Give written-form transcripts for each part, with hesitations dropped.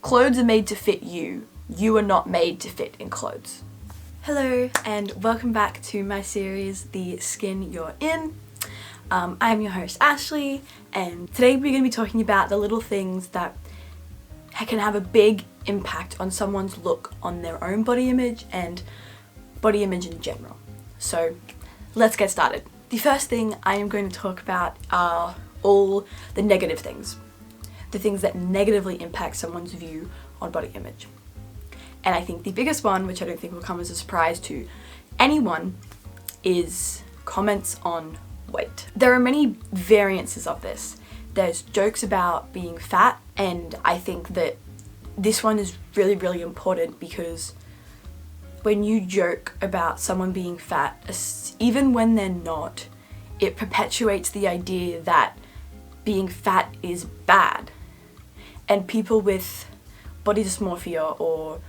Clothes are made to fit you. You are not made to fit in clothes. Hello and welcome back to my series, The Skin You're In. I'm your host Ashley, and today we're going to be talking about the little things that can have a big impact on someone's look on their own body image and body image in general. So let's get started. The first thing I am going to talk about are all the negative things. The things that negatively impact someone's view on body image. And I think the biggest one, which I don't think will come as a surprise to anyone, is comments on weight. There are many variances of this. There's jokes about being fat, and I think that this one is really, really important because when you joke about someone being fat, even when they're not, it perpetuates the idea that being fat is bad. And people with body dysmorphia or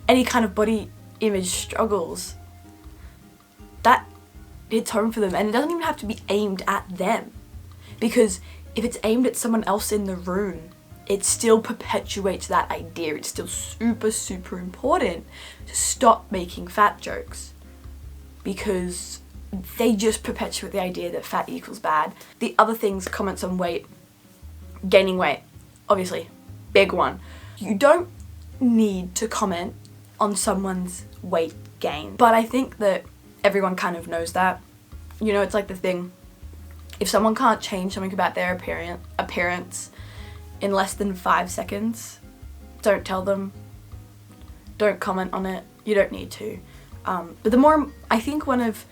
any kind of body image struggles, that hits home for them, and it doesn't even have to be aimed at them, because if it's aimed at someone else in the room, it still perpetuates that idea. It's still super, super important to stop making fat jokes because they just perpetuate the idea that fat equals bad. The other things, comments on weight, gaining weight, obviously, big one. You don't need to comment on someone's weight gain, but I think that everyone kind of knows that. You know, it's like the thing, if someone can't change something about their appearance in less than 5 seconds, don't tell them, don't comment on it, you don't need to. But I think one of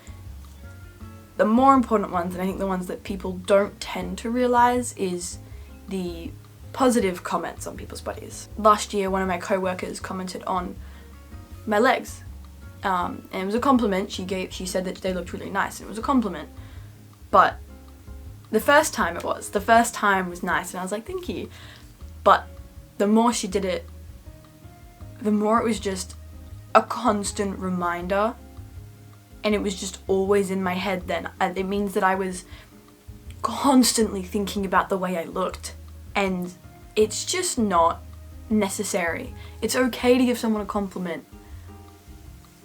the more important ones, and I think the ones that people don't tend to realize, is the positive comments on people's bodies. Last year, one of my co-workers commented on my legs, and it was a compliment. She said that they looked really nice, and it was a compliment. But the first time was nice, and I was like, thank you. But the more she did it, the more it was just a constant reminder, and it was just always in my head then. It means that I was constantly thinking about the way I looked, and it's just not necessary. It's okay to give someone a compliment,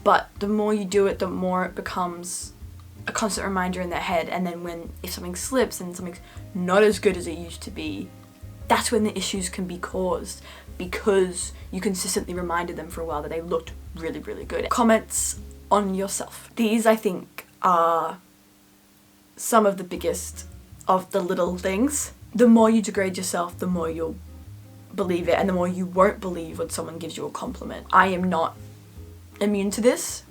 but the more you do it, the more it becomes a constant reminder in their head, and then if something slips and something's not as good as it used to be, that's when the issues can be caused, because you consistently reminded them for a while that they looked really, really good. Comments on yourself. These, I think, are some of the biggest of the little things. The more you degrade yourself, the more you'll believe it, and the more you won't believe when someone gives you a compliment. I am not immune to this.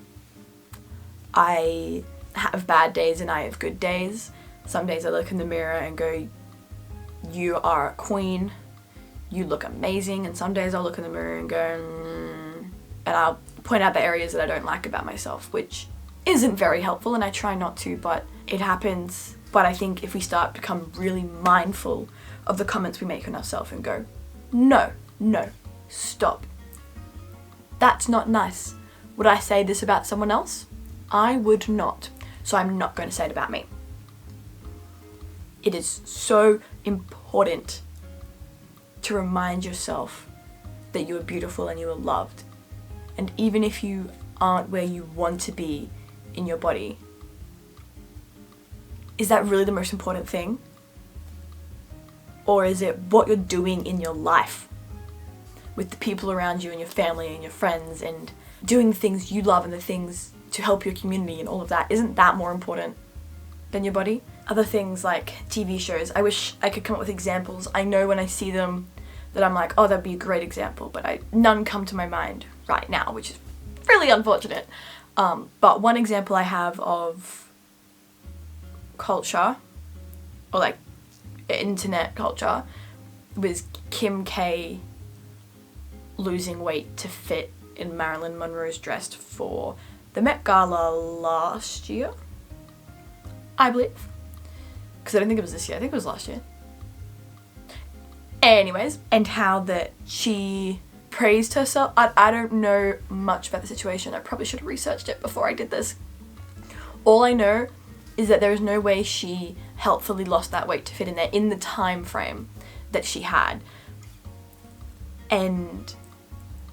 I have bad days and I have good days. Some days I look in the mirror and go, you are a queen, you look amazing, and some days I'll look in the mirror and go, and I'll point out the areas that I don't like about myself, which isn't very helpful, and I try not to, but it happens. But I think if we start to become really mindful of the comments we make on ourselves and go, no, stop. That's not nice. Would I say this about someone else? I would not. So I'm not going to say it about me. It is so important to remind yourself that you are beautiful and you are loved. And even if you aren't where you want to be in your body, is that really the most important thing? Or is it what you're doing in your life with the people around you and your family and your friends, and doing the things you love and the things to help your community and all of that? Isn't that more important than your body? Other things like TV shows. I wish I could come up with examples. I know when I see them that I'm like, oh, that'd be a great example, but none come to my mind right now, which is really unfortunate. But one example I have of culture, or like internet culture, was Kim K losing weight to fit in Marilyn Monroe's dress for the Met Gala last year, I believe, because I don't think it was this year, I think it was last year. Anyways, and how that she praised herself. I don't know much about the situation. I probably should have researched it before I did this. All I know is that there is no way she helpfully lost that weight to fit in there in the time frame that she had. And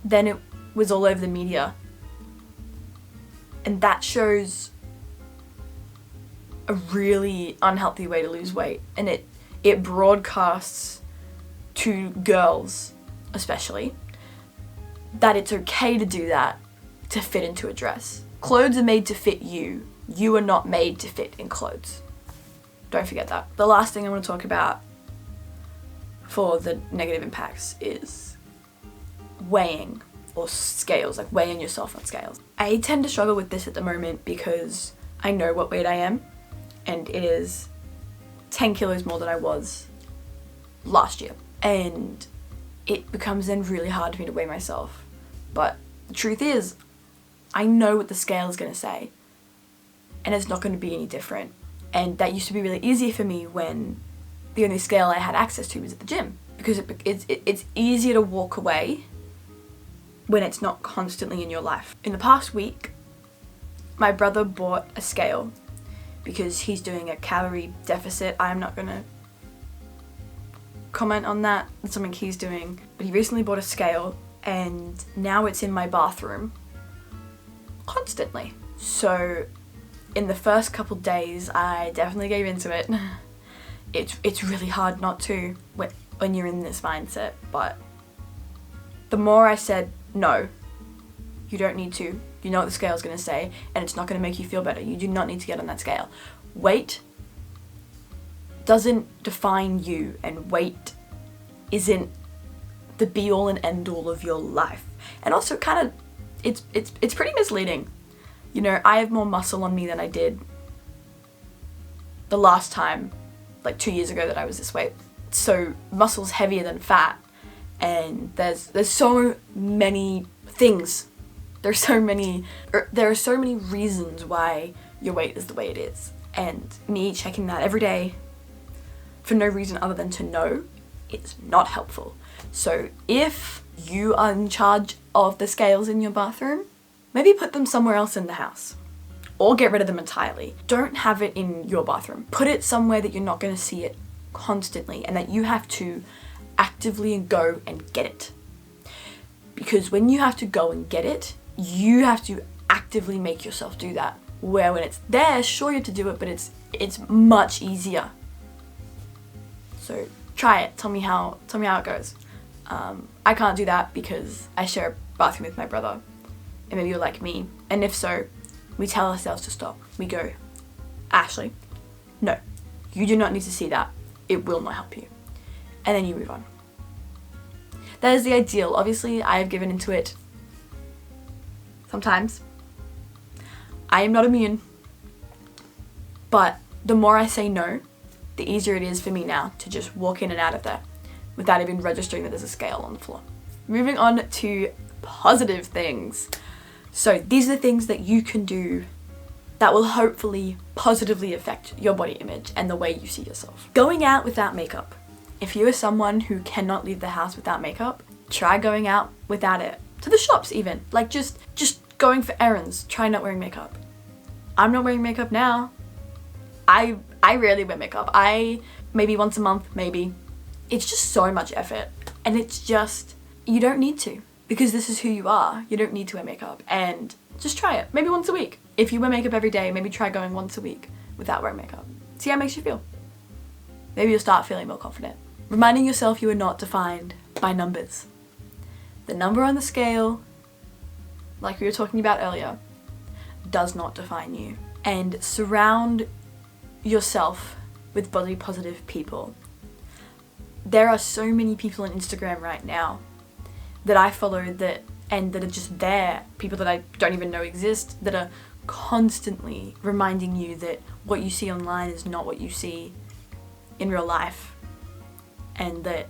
then it was all over the media. And that shows a really unhealthy way to lose weight. And it broadcasts to girls, especially, that it's okay to do that to fit into a dress. Clothes are made to fit you. You are not made to fit in clothes. Don't forget that. The last thing I want to talk about for the negative impacts is weighing, or scales, like weighing yourself on scales. I tend to struggle with this at the moment because I know what weight I am, and it is 10 kilos more than I was last year. And it becomes then really hard for me to weigh myself. But the truth is, I know what the scale is going to say, and it's not going to be any different. And that used to be really easy for me when the only scale I had access to was at the gym, because it's easier to walk away when it's not constantly in your life. In the past week, my brother bought a scale because he's doing a calorie deficit. I'm not going to comment on that. It's something he's doing. But he recently bought a scale, and now it's in my bathroom constantly. So in the first couple days, I definitely gave into it. It's really hard not to when you're in this mindset, but the more I said, no, you don't need to. You know what the scale's going to say, and it's not going to make you feel better. You do not need to get on that scale. Weight doesn't define you, and weight isn't the be-all and end-all of your life. And also kind of, it's pretty misleading. You know, I have more muscle on me than I did the last time, like 2 years ago, that I was this weight. So muscle's heavier than fat, and there's so many things. There are so many reasons why your weight is the way it is. And me checking that every day for no reason other than to know, it's not helpful. So if you are in charge of the scales in your bathroom, maybe put them somewhere else in the house, or get rid of them entirely. Don't have it in your bathroom. Put it somewhere that you're not going to see it constantly, and that you have to actively go and get it. Because when you have to go and get it, you have to actively make yourself do that. Where when it's there, sure, you have to do it, but it's much easier. So try it. Tell me how it goes. I can't do that because I share a bathroom with my brother, and maybe you're like me. And if so, we tell ourselves to stop. We go, Ashley, no, you do not need to see that. It will not help you. And then you move on. That is the ideal. Obviously, I have given into it sometimes. I am not immune. But the more I say no, the easier it is for me now to just walk in and out of there without even registering that there's a scale on the floor. Moving on to positive things. So these are the things that you can do that will hopefully positively affect your body image and the way you see yourself. Going out without makeup. If you are someone who cannot leave the house without makeup, try going out without it. To the shops even. Like just going for errands, try not wearing makeup. I'm not wearing makeup now. I rarely wear makeup. Maybe once a month, maybe. It's just so much effort. And it's just, you don't need to. Because this is who you are. You don't need to wear makeup. And just try it. Maybe once a week. If you wear makeup every day, maybe try going once a week without wearing makeup. See how it makes you feel. Maybe you'll start feeling more confident. Reminding yourself you are not defined by numbers. The number on the scale, like we were talking about earlier, does not define you. And surround yourself with body positive people. There are so many people on Instagram right now that I follow that are just there, people that I don't even know exist, that are constantly reminding you that what you see online is not what you see in real life, and that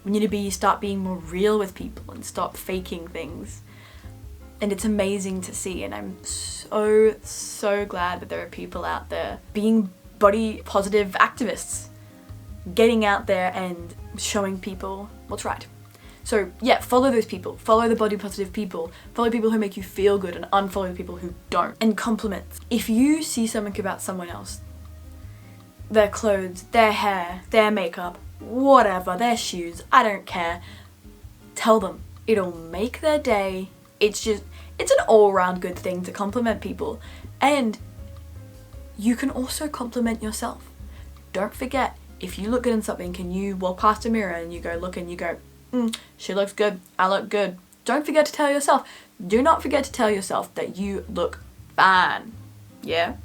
we need to start being more real with people and stop faking things. And it's amazing to see, and I'm so glad that there are people out there being body positive activists, getting out there and showing people what's right. So yeah, follow those people. Follow the body positive people. Follow people who make you feel good, and unfollow the people who don't. And compliments. If you see something about someone else, their clothes, their hair, their makeup, whatever, their shoes, I don't care, tell them. It'll make their day. It's an all-round good thing to compliment people. And you can also compliment yourself. Don't forget, if you look good in something, can you walk past a mirror and you go look and you go, she looks good, I look good. Don't forget to tell yourself. Do not forget to tell yourself that you look fine. Yeah?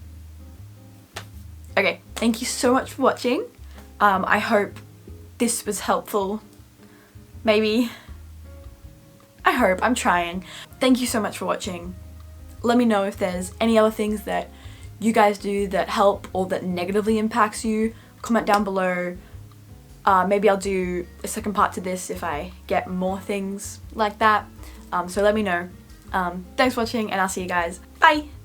Okay, thank you so much for watching. I hope this was helpful. Maybe. I hope. I'm trying. Thank you so much for watching. Let me know if there's any other things that you guys do that help or that negatively impacts you. Comment down below. Maybe I'll do a second part to this if I get more things like that. So let me know. Thanks for watching, and I'll see you guys. Bye!